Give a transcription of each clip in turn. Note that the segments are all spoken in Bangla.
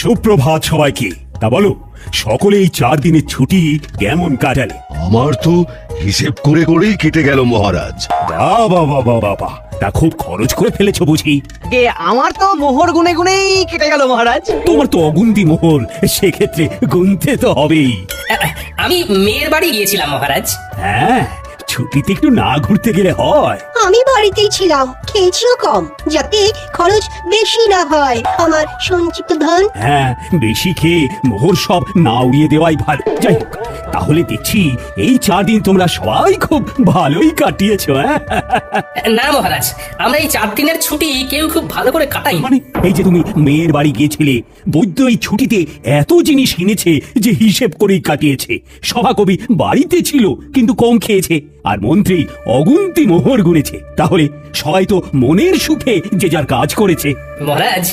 সুপ্রভাত সবাইকে। তা বলো, সকলে এই 4 দিনের ছুটি কেমন কাটালে? আমার তো হিসেব করে করেই কেটে গেল মহারাজ। বাবা বাবা বাবা, তা খুব খরচ করে ফেলেছো বুঝি? আমার তো মোহর গুনে গুনেই কেটে গেল মহারাজ। তোমার তো অগুন্তি মোহর, সেক্ষেত্রে গুনতে তো হবেই। আমি মেয়ের বাড়ি গিয়েছিলাম মহারাজ। হ্যাঁ, ছুটিতে একটু না ঘুরতে গেলে হয়? আমি বাড়িতেই ছিলাম, খেয়েছিও কম, যাতে খরচ বেশি না হয় আমার সঞ্চিত ধন। হ্যাঁ, বেশি খেয়ে মোহর সব না উড়িয়ে দেওয়াই ভালো। যাই হোক, তাহলে দেখছি এই 4 দিন তোমরা সবাই খুব ভালোই কাটিয়েছো। হ্যাঁ, না মহারাজ, আমরা এই 4 দিনের ছুটি কেউ খুব ভালো করে কাটাই। মানে এই যে তুমি মেয়ের বাড়ি গিয়েছিলে, বৈদ্য এই ছুটিতে এত জিনিস কিনেছে যে হিসেব করেই কাটিয়েছে। সভাকবি বাড়িতে ছিল কিন্তু কম খেয়েছে, আর মন্ত্রী অগুন্তি মোহর গুনেছে। তাহলে সবাই তো মনের সুখে যে যার কাজ করেছে। মহারাজ,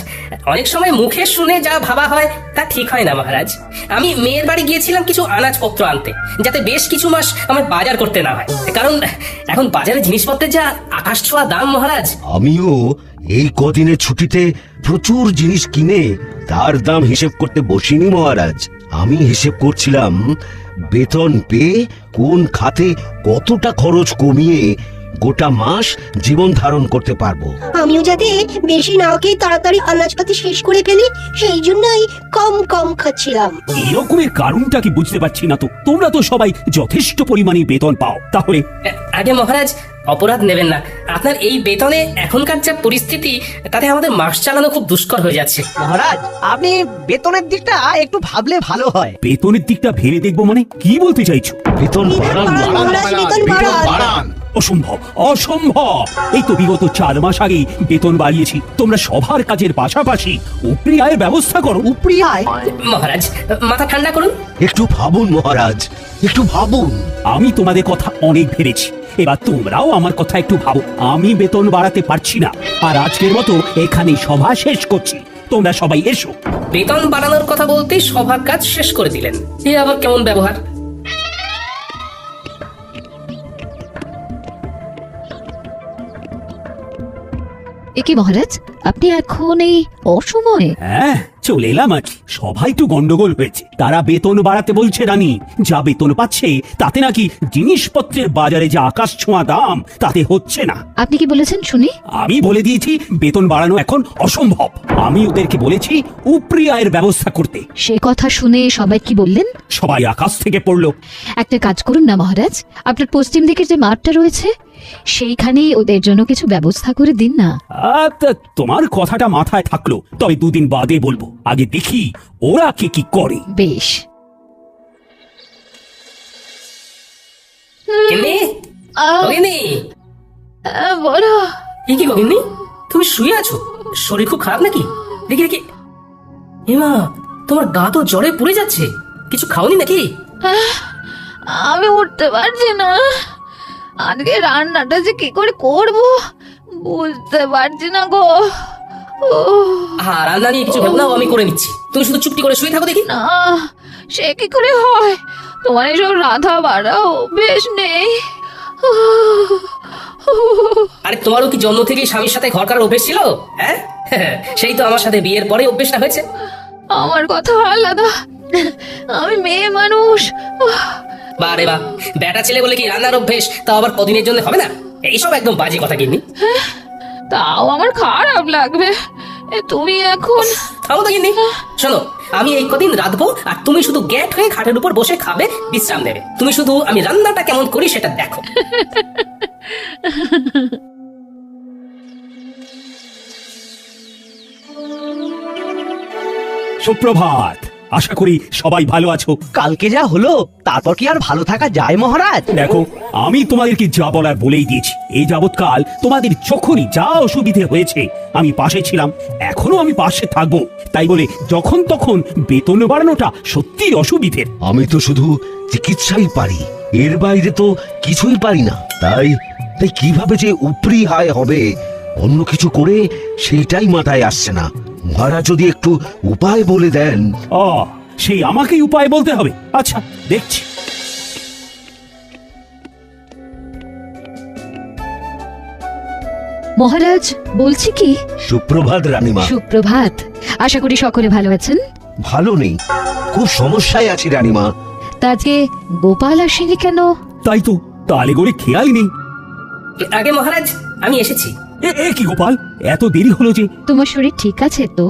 অনেক সময় মুখে শুনে যা ভাবা হয় তা ঠিক হয় না মহারাজ। আমি মেয়ের বাড়ি গিয়েছিলাম কিছু আনাজপত্র আনতে, যাতে বেশ কিছু মাস আমার বাজার করতে না হয়। কারণ এখন বাজারে জিনিসপত্রের যা আকাশ ছোঁয়া দাম মহারাজ। আমিও এই কদিনের ছুটিতে প্রচুর জিনিস কিনে তার দাম হিসেব করতে বসিনি মহারাজ। আমি হিসেব করছিলাম বেতন পেয়ে কোন খাতে কতটা খরচ কমিয়ে গোটা মাস জীবন ধারণ করতে পারবো। আমিও যাতে বেশি না খেয়ে তাড়াতাড়ি আনাজপাতি শেষ করে ফেলি, সেই জন্যই কম কম খাচ্ছিলাম। এরকমের কারণটা কি বুঝতে পারছি না তো। তোমরা তো সবাই যথেষ্ট পরিমাণে বেতন পাও, তাহলে আগে মহারাজ, অপরাধ নেবেন না। আপনার এই বেতনে এখনকার যা পরিস্থিতি, তাতে আমাদের মাস চালানো খুব দুষ্কর হয়ে যাচ্ছে। মহারাজ, আপনি বেতনের দিকটা একটু ভাবলে ভালো হয়। বেতনের দিকটা ভেবে দেখবো মানে কি বলতে চাইছো? বেতন বাড়ান মহারাজ, বেতন বাড়ান। অসম্ভব, অসম্ভব। এই তো বিগত 4 মাস আগেই বেতন বাড়িয়েছি। তোমরা সবার কাজের পাশাপাশি উপরি আয়ের ব্যবস্থা করো। উপরি আয়? মহারাজ, মাথা ঠান্ডা করুন। একটু ভাবুন মহারাজ, একটু ভাবুন। আমি তোমাদের কথা অনেক ভেবেছি, এবার তোমরাও আমার কথা একটু ভাবো। আমি বেতন বাড়াতে পারছি না, আর আজকের মতো এখানেই সভা শেষ করছি। তোমরা সবাই এসো। বেতন বাড়ানোর কথা বলতেই সবার কাজ শেষ করে দিলেন। এ আবার কেমন ব্যবহার? একে মহারাজ, আপনি এখন এই অসময়ে? হ্যাঁ, চলে এলাম আর কি। সবাই একটু গন্ডগোল হয়েছে। তারা বেতন বাড়াতে বলছে রানী। যা বেতন পাচ্ছে তাতে নাকি জিনিসপত্রের বাজারে যে আকাশ ছোঁয়া দাম, তাতে হচ্ছে না। আপনি কি বলেছেন শুনি? আমি বলে দিয়েছি বেতন বাড়ানো এখন অসম্ভব। আমি ওদেরকে বলেছি উপরি আয়ের ব্যবস্থা করতে। সে কথা শুনে সবাই কি বললেন? সবাই আকাশ থেকে পড়লো। একটা কাজ করুন না মহারাজ, আপনার পশ্চিম দিকের যে মাঠটা রয়েছে সেইখানেই ওদের জন্য কিছু ব্যবস্থা করে দিন না। তোমার কথাটা মাথায় থাকলো, তবে 2 দিন বাদে বলবো। আগে দেখি ওরা কে কি করে। বেশ। গিন্নি, ও গিন্নি। বলো। এ কি গো গিন্নি, তুমি শুয়ে আছো? শরীর খুব খারাপ নাকি? দেখি দেখি। হেমা, তোমার গা তো জ্বরে পুড়ে যাচ্ছে। কিছু খাওনি নাকি? আমি উঠতে পারছি না। আজকে রান্নাটা যে কি করে করব বুঝতে পারছি না গো। হ্যাঁ, রান্না নিয়ে কিছু ভেবো না, আমি করে নিচ্ছি। তুমি শুধু চুপটি করে শুয়ে থাকো দেখি। না, সে কি করে হয়? তোমার এসব রাধা বাড়া অভ্যেস নেই। আরে তোমারও কি জন্ম থেকেই স্বামীর সাথে ঘর করার অভ্যেস ছিল? হ্যাঁ, সেই তো আমার সাথে বিয়ের পরে অভ্যেসটা হয়েছে। আমার কথা আলাদা, আমি মেয়ে মানুষ। বারে বা, বেটা ছেলে বলে কি রান্নার অভ্যেস তাও আবার কদিনের জন্য হবে না? এইসব একদম বাজে কথা গিন্নি। তাও আমার খারাপ লাগবে। তুমি এখন থামো তো গিন্নি। শোনো, আমি এই কদিন রাঁধবো, আর তুমি শুধু গ্যাট হয়ে খাটের উপর বসে খাবে, বিশ্রাম নেবে। তুমি শুধু আমি রান্নাটা কেমন করি সেটা দেখো। সুপ্রভাত। আশা করি সবাই ভালো আছো। কালকে যা হলো তারপর কি আর ভালো থাকা যায় মহারাজ? দেখো, আমি তোমাদেরকে যা বলার বলেই দিয়েছি। এই যাবৎকাল তোমাদের যখনই যা অসুবিধে হয়েছে আমি পাশে ছিলাম, এখনো আমি পাশে থাকবো। তাই বলে যখন তখন বেতন বাড়ানোটা সত্যি অসুবিধের। আমি তো শুধু চিকিৎসাই পারি, এর বাইরে তো কিছুই পারি না। তাই তাই কিভাবে যে উপরি আয় হবে অন্য কিছু করে সেটাই মাথায় আসছে না। মহারাজ যদি একটু উপায় বলে দেন। সেই আমাকেই উপায় বলতে হবে? আচ্ছা, দেখছি। মহারাজ, বলছি কি। সুপ্রভাত রানীমা। সুপ্রভাত। আশা করি সকলে ভালো আছেন। ভালো নেই, খুব সমস্যায় আছি রানীমা। তা আজকে গোপাল আসেনি কেন? তাই তো, তালে করে খেয়ালই নেই। আগে মহারাজ, আমি এসেছি। এ কি গোপাল, এত দেরি হলো যে? তোমার শরীর ঠিক আছে তো?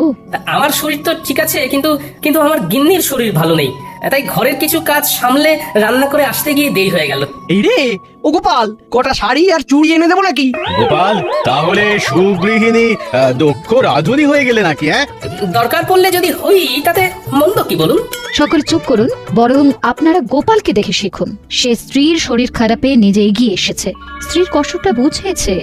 আমার শরীর তো ঠিক আছে, কিন্তু কিন্তু আমার গিন্নির শরীর ভালো নেই, তাই ঘরের কিছু কাজ সামলে রান্না করে আসতে গিয়ে দেরি হয়ে গেল। এই রে ও গোপাল, কটা শাড়ি আর চুড়ি এনে দেবো নাকি? গোপাল, তাহলে সুগৃহিণী দক্ষ রাধুনি হয়ে গেলে নাকি? হ্যাঁ, দরকার পড়লে যদি হই তাতে মন্দ কি বলুন? সকলে চুপ করুন, বরং আপনারা গোপালকে দেখে শিখুন। সে স্ত্রীর শরীর খারাপে নিজে এগিয়ে এসেছে, স্ত্রীর কষ্টটা বুঝেছে।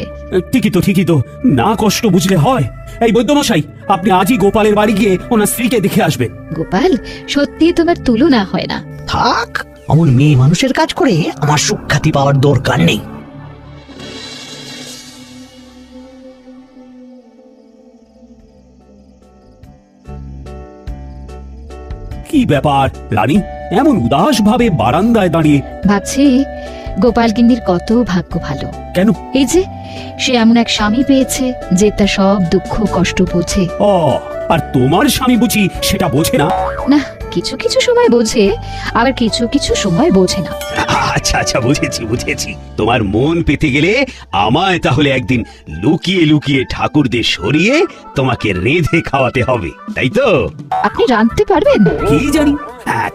ঠিকই তো, না কষ্ট বুঝলে হয়। এই বৈদ্যমশাই, আপনি আজই গোপালের বাড়ি গিয়ে ওনার স্ত্রীকে দেখে আসবেন। গোপাল, সত্যি তোমার তুলনা হয় না। থাক, অমন মেয়ে মানুষের কাজ করে আমার সুখ্যাতি পাওয়ার দরকার নেই। কি ব্যাপার রানী, এমন উদাস ভাবে বারান্দায় দাঁড়িয়ে? ভাবছি গোপাল গিন্নির কত ভাগ্য ভালো। কেন? এই যে সে এমন এক স্বামী পেয়েছে যে তার সব দুঃখ কষ্ট বোঝে। ও, আর তোমার স্বামী বুঝি সেটা বোঝে না? না, কিছু কিছু সময় বোঝে, আবার কিছু কিছু সময় বোঝে না। আচ্ছা বুঝেছি। তোমার মন পেতে গেলে আমায় তাহলে একদিন লুকিয়ে লুকিয়ে ঠাকুরদের সরিয়ে তোমাকে রেঁধে খাওয়াতে হবে, তাই তো? আপনি রাঁধতে পারবেন? কি জানি,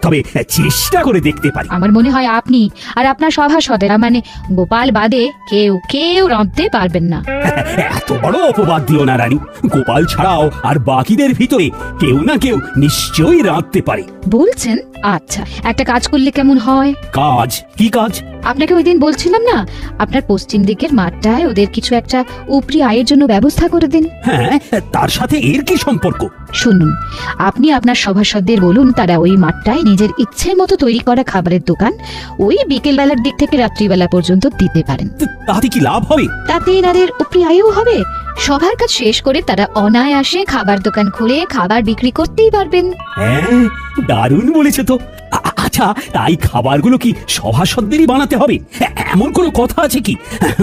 তবে চেষ্টা করে দেখতে পারি। আমার মনে হয় আপনি আর আপনার সভাসদেরা, মানে গোপাল বাদে কেউ রাঁধতে পারবেন না। এত বড় অপবাদ দিও না রানী। গোপাল ছাড়াও আর বাকিদের ভিতরে কেউ না কেউ নিশ্চয়ই রাঁধতে পারে। বলছেন? আচ্ছা, একটা কাজ করলে কেমন হয়? কাজ? কি কাজ? আপনাকে ওই দিন বলছিলাম না, আপনার পশ্চিম দিকের মাঠটায় ওদের কিছু একটা উপরি আয়ের জন্য ব্যবস্থা করে দিন। হ্যাঁ, তার সাথে এর কি সম্পর্ক? শুনুন, আপনি আপনার সভাসদদের বলুন তারা ওই মাঠটায় নিজের ইচ্ছে মতো তৈরি করা খাবারের দোকান ওই বিকেল বেলার দিক থেকে রাত্রিবেলা পর্যন্ত দিতে পারেন। তাতে কি লাভ হবে? তাতে এনাদের উপরি আয়ও হবে। সবার কাজ শেষ করে তারা অনায়াসে খাবার দোকান খুলে খাবার বিক্রি করতেই পারবেন। হ্যাঁ, দারুণ বলেছে তো। আচ্ছা, তাই খাবারগুলো কি সভাসদেরই বানাতে হবে? এমন কোনো কথা আছে কি?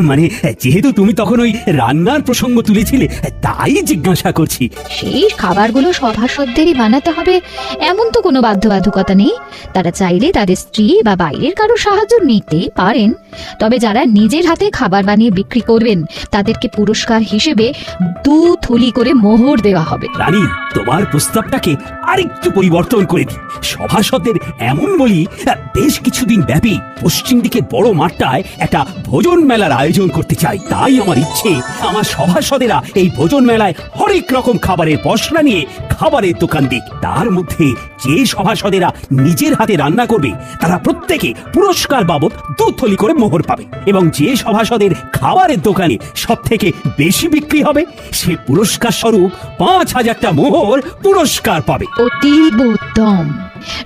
মানে যেহেতু তুমি তখন ওই রান্নার প্রসঙ্গ তুলেছিলে, তাই জিজ্ঞাসা করছি। সেই খাবারগুলো সভাসদেরই বানাতে হবে এমন তো কোনো বাধ্যবাধকতা নেই। তারা চাইলে তাদের স্ত্রী বা বাইরের কারো সাহায্য নিতে পারেন। তবে যারা নিজের হাতে খাবার বানিয়ে বিক্রি করবেন তাদেরকে পুরস্কার হিসেবে 2 থলি করে মোহর দেওয়া হবে। রানী, তোমার প্রস্তাবটাকে আরেকটু পরিবর্তন করে দিই। সভাসদের এমন বলি, বেশ কিছুদিন ব্যাপী পশ্চিম দিকের বড় মাঠটায় একটা ভোজন মেলার আয়োজন করতে চাই। তাই আমার ইচ্ছে, আমার সভাসদেরা এই ভোজন মেলায় হরেক রকম খাবারের পসরা নিয়ে খাবারের দোকান দিক। তার মধ্যে যে সভাসদেরা নিজের হাতে রান্না করবে তারা প্রত্যেকে পুরস্কার বাবদ 2 থলি করে মোহর পাবে, এবং যে সভাসদের খাবারের দোকানে সব থেকে বেশি বিক্রি হবে সে পুরস্কার স্বরূপ 5000টা মোহর পুরস্কার পাবে। অতীব উত্তম।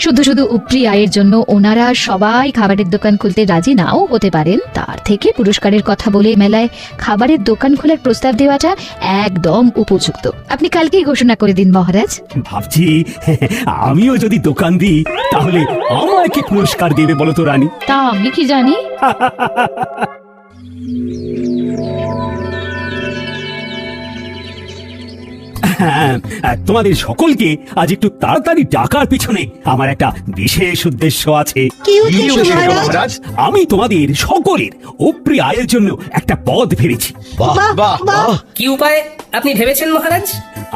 শুধু শুধু উপরি আয়ের জন্য ওনারা সবাই খাবারের দোকান খুলতে রাজি নাও হতে পারেন, তার থেকে পুরস্কারের কথা বলে মেলায় খাবারের দোকান খোলার প্রস্তাব দেওয়াটা একদম উপযুক্ত। আপনি কালকেই ঘোষণা করে দিন মহারাজ। ভাবছি আমিও যদি দোকান দিই তাহলে আমায় কি পুরস্কার দেবে বলো তো রানী? তা আমি কি জানি। হ্যাঁ, তোমাদের সকলকে আজ একটু তাড়াতাড়ি ডাকার পিছনে আমার একটা বিশেষ উদ্দেশ্য আছে। কি উদ্দেশ্য মহারাজ? আমি তোমাদের সকলের উপরি আয়ের জন্য একটা পদ ভেবেছি। বাহ বাহ বাহ! কি উপায় আপনি ভেবেছেন মহারাজ?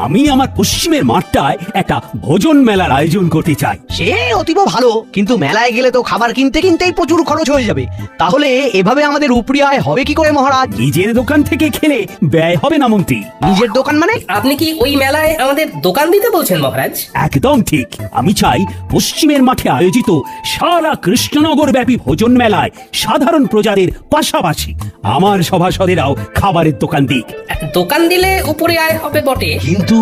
আমি আমার পশ্চিমের মাঠটায় একটা ভোজন মেলার আয়োজন করতে চাই। সে অতীব ভালো, কিন্তু মেলায় গেলে তো খাবার কিনতেই প্রচুর খরচ হয়ে যাবে। তাহলে এভাবে আমাদের উপরি আয় হবে কি করে মহারাজ? নিজের দোকান থেকে খেলে ব্যয় হবে না মন্ত্রী। নিজের দোকান মানে? আপনি কি ওই মেলায় আমাদের দোকান দিতে বলছেন মহারাজ? একদম ঠিক। আমি চাই পশ্চিমের মাঠে আয়োজিত সারা কৃষ্ণনগর ব্যাপী ভোজন মেলায় সাধারণ প্রজাদের পাশাপাশি আমার সভাসদেরাও খাবারের দোকান দিক। দোকান দিলে উপরে আয় হবে বটে, কিন্তু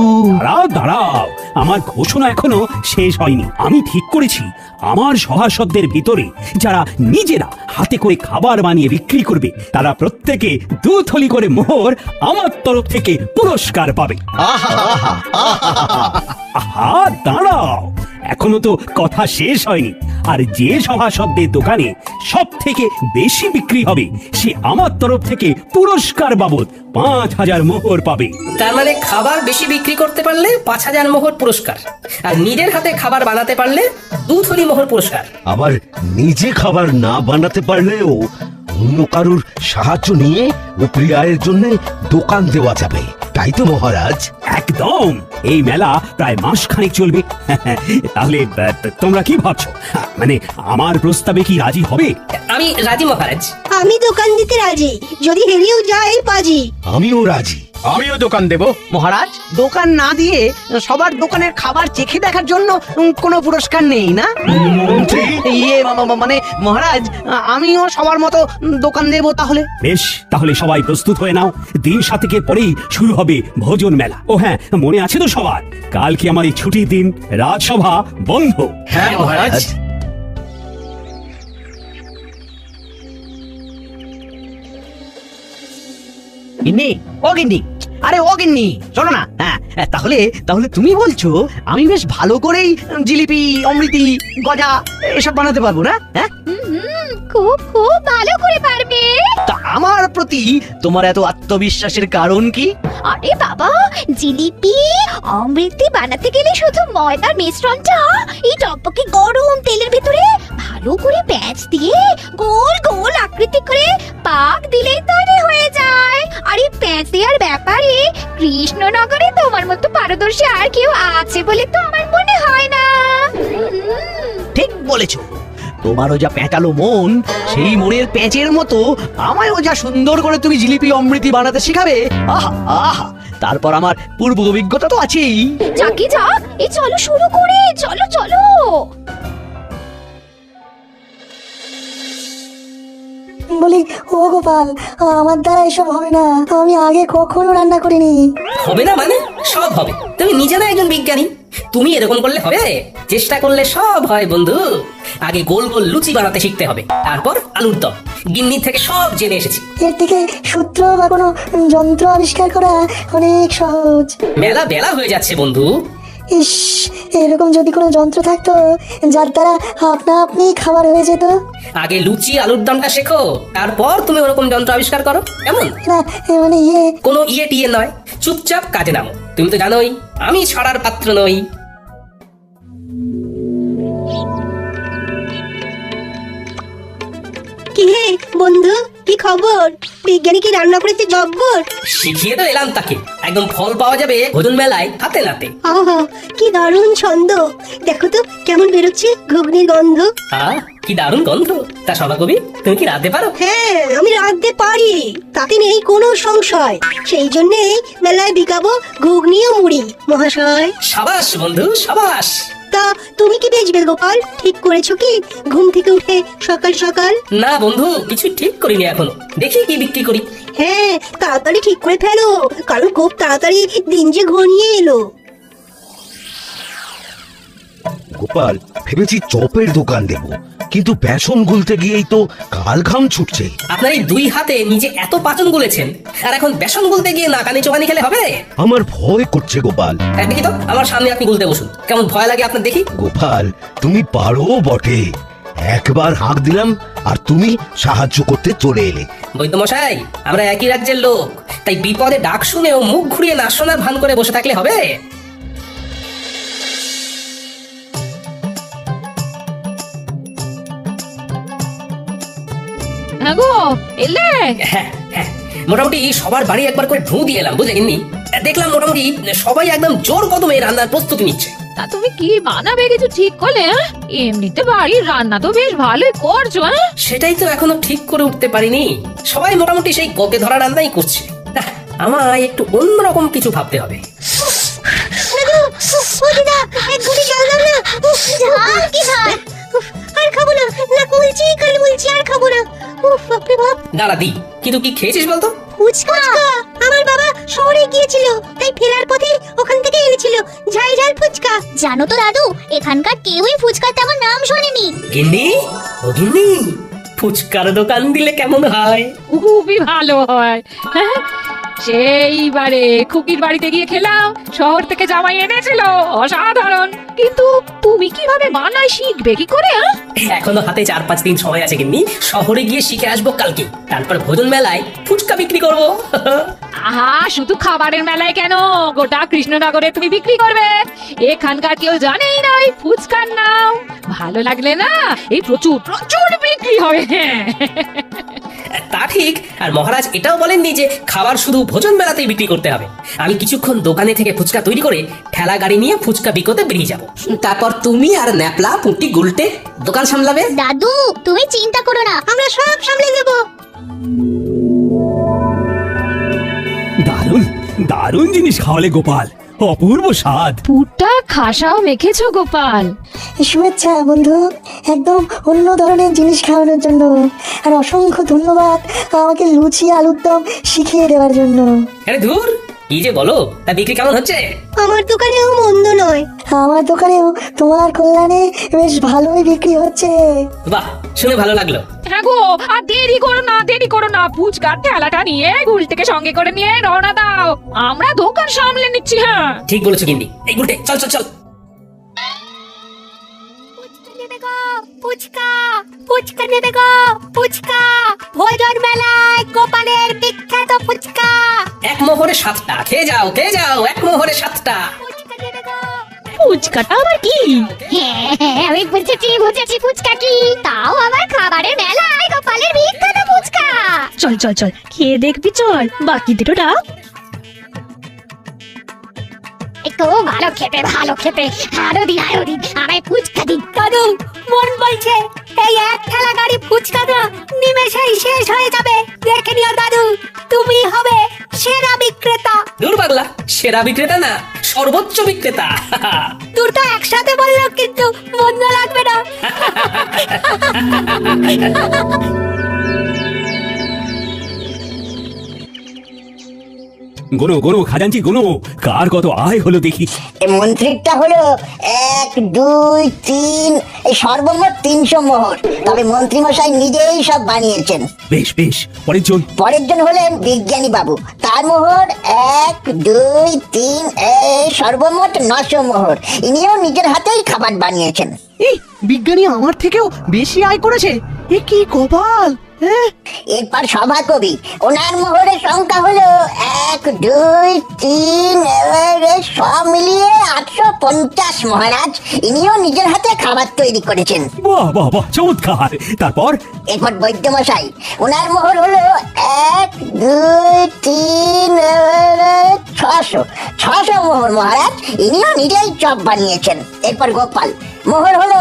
দাঁড়াও, আমার ঘোষণা এখনো শেষ হয়নি। আমি ঠিক করেছি আমার সভাসদদের ভিতরে যারা নিজেরা হাতে করে খাবার বানিয়ে বিক্রি করবে তারা প্রত্যেকে 2 থলি করে মোহর আমার তরফ থেকে পুরস্কার পাবে। আহা, দাঁড়াও, এখনো তো কথা শেষ হয়নি। আর যে সভাসদদের দোকানে সব থেকে বেশি বিক্রি হবে সে আমার তরফ থেকে পুরস্কার বাবদ 5,000 মোহর পাবে। তার মানে খাবার বেশি বিক্রি করতে পারলে 5,000 মোহর পুরস্কার, আর নিজের হাতে খাবার বানাতে পারলে 2 থলি মোহর পুরস্কার। আবার নিজে খাবার না বানাতে পারলেও অন্য কারুর সাহায্য নিয়ে উপরি আয়ের জন্য দোকান দেওয়া যাবে, তাই তো মহারাজ? একদম। এই মেলা প্রায় মাসখানেক চলবে। তাহলে তোমরা কি ভাবছো? মানে আমার প্রস্তাবে কি রাজি হবে? আমি রাজি মহারাজ। আমি দোকান দিতে রাজি, যদি হেরেও যাই বাজি। আমিও রাজি। আমিও দোকান দেব। মহারাজ, দোকান না দিয়ে সবার দোকানের খাবার চেখে দেখার জন্য কোনো পুরস্কার নেই না? মন্ত্রী, ইয়ে মানে মহারাজ, আমিও সবার মতো দোকান দেব তাহলে। বেশ, তাহলে সবাই প্রস্তুত হয়ে নাও। দিন 7 পরেই শুরু হবে ভোজন মেলা। ও হ্যাঁ, মনে আছে তো সবার? কালকে আমার এই ছুটির দিন, রাজসভা বন্ধ। হ্যাঁ মহারাজ। গিন্নি, ও গিন্নি, আরে ও গিন্নি, শোনো না। হ্যাঁ, তাহলে তাহলে তুমি বলছো আমি বেশ ভালো করেই জিলিপি, অমৃতি, গজা এসব বানাতে পারবো না? হ্যাঁ, খুব খুব ভালো করে পারবে। তা আমার প্রতি তোমার এত আত্মবিশ্বাসের কারণ কি? আরে বাবা, জিলিপি অমৃতি বানাতে গেলে শুধু ময়দার মিশ্রণটা এই টকবকে গরম তেলের ভিতরে ভালো করে প্যাঁচ দিয়ে গোল গোল আকৃতি করে পাক দিলেই তৈরি হয়ে যায়। আর এই প্যাঁচ দেওয়ার ব্যাপারে কৃষ্ণনগরে তোমার মতো পারদর্শী আর কেউ আছে বলে তো আমার মনে হয় না। ঠিক বলেছো। তোমারও যা প্যাঁচালো মন, সেই মনের প্যাঁচের মতো আমায়ও যা সুন্দর করে তুমি জিলিপি অমৃতি বানাতে শেখাবে। আহা আহা, তারপর আমার পূর্ব অভিজ্ঞতা তো আছেই। যাকে যাক, এই চলো শুরু করে, চলো চলো। বলি, ও গোপাল, আমার দ্বারা এসব হবে না, আমি আগে কখনো রান্না করিনি। হবে না মানে? সব হবে। তুমি নিজে না একজন বিজ্ঞানী, তুমি এরকম করলে হবে? চেষ্টা করলে সব হয় বন্ধু। আগে গোল গোল লুচি বানাতে শিখতে হবে, তারপর আলুর দম। গিন্নি থেকে সব জেনে এসেছি। এর থেকে সূত্র বা কোনো যন্ত্র আবিষ্কার করা অনেক সহজ। মেলা বেলা হয়ে যাচ্ছে বন্ধু। ইস, এরকম যদি কোনো যন্ত্র থাকতো যার দ্বারা আপনা আপনি খাবার হয়ে যেত। আগে লুচি আলুর দমটা শেখো, তারপর তুমি ওরকম যন্ত্র আবিষ্কার করো। কেমন? না, মানে কোনো ইয়ে টিয়ে নয়, চুপচাপ কাজে নামো। তুমি তো জানোই আমি ছড়ার পাত্র নই। কি হে বন্ধু, কি খবর? বিজ্ঞানী কি রান্না করেছে জব্বর? শিখিয়ে তো এলাম তাকে, একদম ফল পাওয়া যাবে ভোজন মেলায় হাতে নাতে। আহা, কি দারুণ ছন্দ! দেখো তো কেমন বেরোচ্ছে ঘুগনির গন্ধ। কি দারুণ গন্ধ! তা সভাকবি, তুমি কি রাঁধতে পারো? হ্যাঁ, আমি রাঁধতে পারি, তাতে নেই কোনো সংশয়। সেই জন্যেই মেলায় বিকাবো ঘুগনি ও মুড়ি মহাশয়। সাবাস বন্ধু, সাবাস। তা তুমি কি বেচবে গোপাল? ঠিক করেছো কি ঘুম থেকে উঠে সকাল সকাল? না বন্ধু, কিছু ঠিক করিনি এখনো, দেখি কি বিক্রি করি। হ্যাঁ, তাড়াতাড়ি ঠিক করে ফেলো, কারণ খুব তাড়াতাড়ি দিন যে ঘনিয়ে এলো। গোপাল, ভেবেছি চপের দোকান দেব, কিন্তু বেসন গুলতে গিয়েই তো কাল ঘাম ছুটছে। আপনার এই 2 হাতে নিজে এত পাচন গুলেছেন, আর এখন বেসন গুলতে গিয়ে নাকানি চোখানি খেলে হবে? আমার ভয় করছে গোপাল। দেখি তো, আমার সামনে আপনি গুলতে বসুন, কেমন ভয় লাগে আপনার দেখি। গোপাল, তুমি পারো বটে। একবার হাঁক দিলাম আর তুমি সাহায্য করতে চলে এলে। বৈদ্যমশাই, আমরা একই রাজ্যের লোক, তাই বিপদে ডাক শুনেও মুখ ঘুরিয়ে না শোনার ভান করে বসে থাকলে হবে? হ্যাঁ হ্যাঁ, মোটামুটি সবার বাড়ি একবার করে ঢু দিয়ে এলাম, বুঝলে গিন্নি? দেখলাম মোটামুটি সবাই একদম জোর কদমে রান্নার প্রস্তুতি নিচ্ছে। তা তুমি কি বানাবে কিছু ঠিক করলে? এমনিতে বাড়ির রান্না তো বেশ ভালোই করছো। সেটাই তো এখনো ঠিক করে উঠতে পারিনি। সবাই মোটামুটি সেই গতে ধরা রান্নাই করছে। আমায় একটু অন্যরকম কিছু ভাবতে হবে। আর খাবো না, নাক মুলছি, কান মুলছি, আর খাবো না। উফ, বাপরে বাপ। দাঁড়া দি, কিন্তু কি খেয়েছিস বলতো? ফুচকা। আমার বাবা শহরে গিয়েছিল, তাই ফেরার পথে ওখান থেকে এনেছিল ঝাল ঝাল ফুচকা। জানো তো দাদু, এখানকার কেউই ফুচকার তেমন নাম শোনেনি। গিন্নি, ও গিন্নি, ফুচকার দোকান দিলে কেমন হয়? খুবই ভালো হয়। হ্যাঁ, সেইবারে খুকির বাড়িতে গিয়ে খেলাম, শহর থেকে জামাই এনেছিল, অসাধারণ। কিন্তু তুমি কিভাবে বানাই শিখবে কি করে? এখনো হাতে 4-5 দিন সময় আছে গিন্নি, শহরে গিয়ে শিখে আসবো কালকে, তারপর ভোজন মেলায় ফুচকা বিক্রি করবো। আহা, শুধু খাবারের মেলায় কেন, গোটা কৃষ্ণনগরে তুমি বিক্রি করবে। এখানকার কেউ জানেই না ওই ফুচকার নাম। ভালো লাগলে না এই প্রচুর প্রচুর বিক্রি হবে। তা ঠিক, আর মহারাজ এটাও বলেননি যে খাবার শুধু ভোজন মেলাতেই বিক্রি করতে হবে। আমি কিছুক্ষণ দোকানে থেকে ফুচকা তৈরি করে ঠেলা গাড়ি নিয়ে ফুচকা বিকোতে বেরিয়ে যাব। তারপর তুমি আর ন্যাপলা, পুঁটি, গুলটে দোকান সামলাবে। দাদু তুমি চিন্তা করো না, আমরা সব সামলে দেবো। দারুণ দারুণ জিনিস খাওয়ালে গোপাল, অপূর্ব স্বাদ। পুরটা খাসাও মেখেছো গোপাল। শুভেচ্ছা বন্ধু, একদম অন্য ধরনের জিনিস খাওয়ানোর জন্য। আর অসংখ্য ধন্যবাদ আমাকে লুচি আলুর দম শিখিয়ে দেওয়ার জন্য। আরে ধুর, কি যে বলো, তা বিক্রি কেমন হচ্ছে? আমার দোকানেও মন্দ নয়। আমার দোকানেও তোমার কল্যাণে বেশ ভালোই বিক্রি হচ্ছে। বাহ, শুনে ভালো লাগলো। হ্যাঁ গো, আর দেরি করো না, দেরি করো না, ফুচকার ঠেলাটা নিয়ে গুলটিকে সঙ্গে করে নিয়ে রওনা দাও, আমরা দোকান সামলে নিচ্ছি। হ্যাঁ ঠিক বলেছো গিন্নি। এই গুলটে, চল চল চল। ফুচকা ফুচকা নেবে গো, ফুচকা ভোজন মেলায় গোপালের বিখ্যাত ফুচকা। এক মোহরে 7টা, খেয়ে যাও খেয়ে যাও, এক মোহরে 7টা। ফুচকাটা আবার কি? হ্যাঁ আমি বুঝেছি ফুচকা কি, তাও আবার খাবারের মেলায় গোপালের বিখ্যাত ফুচকা। চল চল চল, খেয়ে দেখবি, চল বাকি দুটোটা। একটু ভালো খেতে আরো দিন আমায় ফুচকা দিন। দাদু মন বলছে এই এক ঠেলা গাড়ি ফুচকা না নিমেষেই শেষ হয়ে যাবে। দেখে নিও দাদু, তুমি হবে সেরা বিক্রেতা। দূর পাগলা, সেরা বিক্রেতা না, সর্বোচ্চ বিক্রেতা। দুটো একসাথে বললো কিন্তু মন্দ লাগবে না। গোনো গোনো খাজাঞ্চি গোনো, কার কত আয় হলো দেখি। মন্ত্রীটা হলো 1, 2, 3, এই সর্বমোট 300 মোহর। তবে মন্ত্রী মশাই নিজেই সব বানিয়েছেন। বেশ বেশ, পরের জন। পরের জন হলেন বিজ্ঞানী বাবু, তার মোহর 1, 2, 3, এই সর্বমোট 900 মোহর। ইনিও নিজের হাতেই খাবার বানিয়েছেন। এই বিজ্ঞানী আমার থেকেও বেশি আয় করেছে, এ কি কপাল। এরপর সভাকবি, ওনার মোহরের সংখ্যা হলো 1, 2, 3, সব মিলিয়ে 850 মহারাজ। ইনিও নিজের হাতে খাবার তৈরি করেছেন। বাহ বাহ বাহ, চমৎকার। তারপর এরপর বৈদ্য মশাই, ওনার মোহর হলো 1, 2, 3, 600 মোহর মহারাজ। ইনিও নিজেই চপ বানিয়েছেন। এরপর গোপাল, মোহর হলো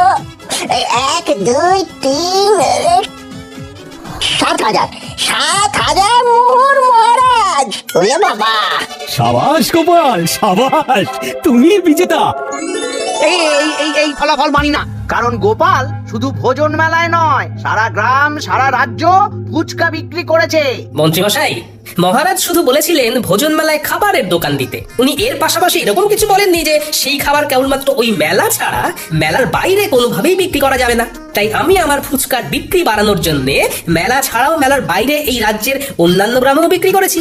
1, 2, 3, 7,000 মোহর মহারাজ। ওরে বাবা, সাবাস গোপাল সাবাস, তুমি বিজেতা। এই ফলাফল মানি না, কারণ গোপাল শুধু ভোজন মেলায় নয়, সারা গ্রাম সারা রাজ্য ফুচকা বিক্রি করেছে। মন্ত্রী মশাই, মহারাজ শুধু বলেছিলেন ভোজন মেলায় খাবারের দোকান দিতে। উনি এর পাশাপাশি এরকম কিছু বলেননি যে সেই খাবার কেবলমাত্র ওই মেলা ছাড়া মেলার বাইরে কোনোভাবেই বিক্রি করা যাবে না। তাই আমি আমার ফুচকার বিক্রি বাড়ানোর জন্য মেলা ছাড়াও মেলার বাইরে এই রাজ্যের অন্যান্য গ্রামেও বিক্রি করেছি।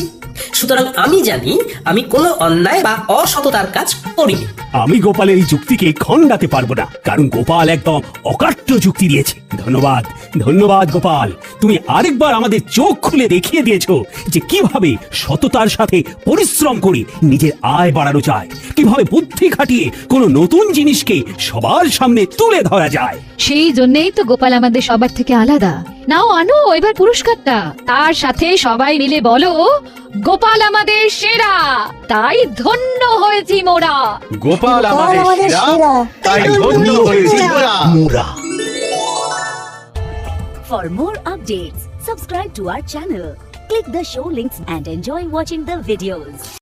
সুতরাং আমি জানি আমি কোনো অন্যায় বা অসততার কাজ করিনি। আমি গোপালের এই যুক্তিকে খণ্ডাতে পারবো না, কারণ গোপাল একদম অকাট্য যুক্তি দিয়েছে। ধন্যবাদ ধন্যবাদ গোপাল, তুমি আরেকবার আমাদের চোখ খুলে দেখিয়ে দিয়েছো যে কিভাবে সততার সাথে পরিশ্রম করে নিজের আয় বাড়ানো যায়, কিভাবে বুদ্ধি খাটিয়ে কোনো নতুন জিনিসকে সবার সামনে তুলে ধরা যায়। সেই জন্যই তো গোপাল আমাদের সবার থেকে আলাদা। নাও আনো এবার পুরস্কারটা, তার সাথে সবাই মিলে বলো গোপাল আমাদের সেরা, তাই ধন্য হয়েছি মোরা। গোপাল আমাদের সেরা, তাই ধন্য হয়েছি মোরা। For more updates, subscribe to our channel, click the show links and enjoy watching the videos.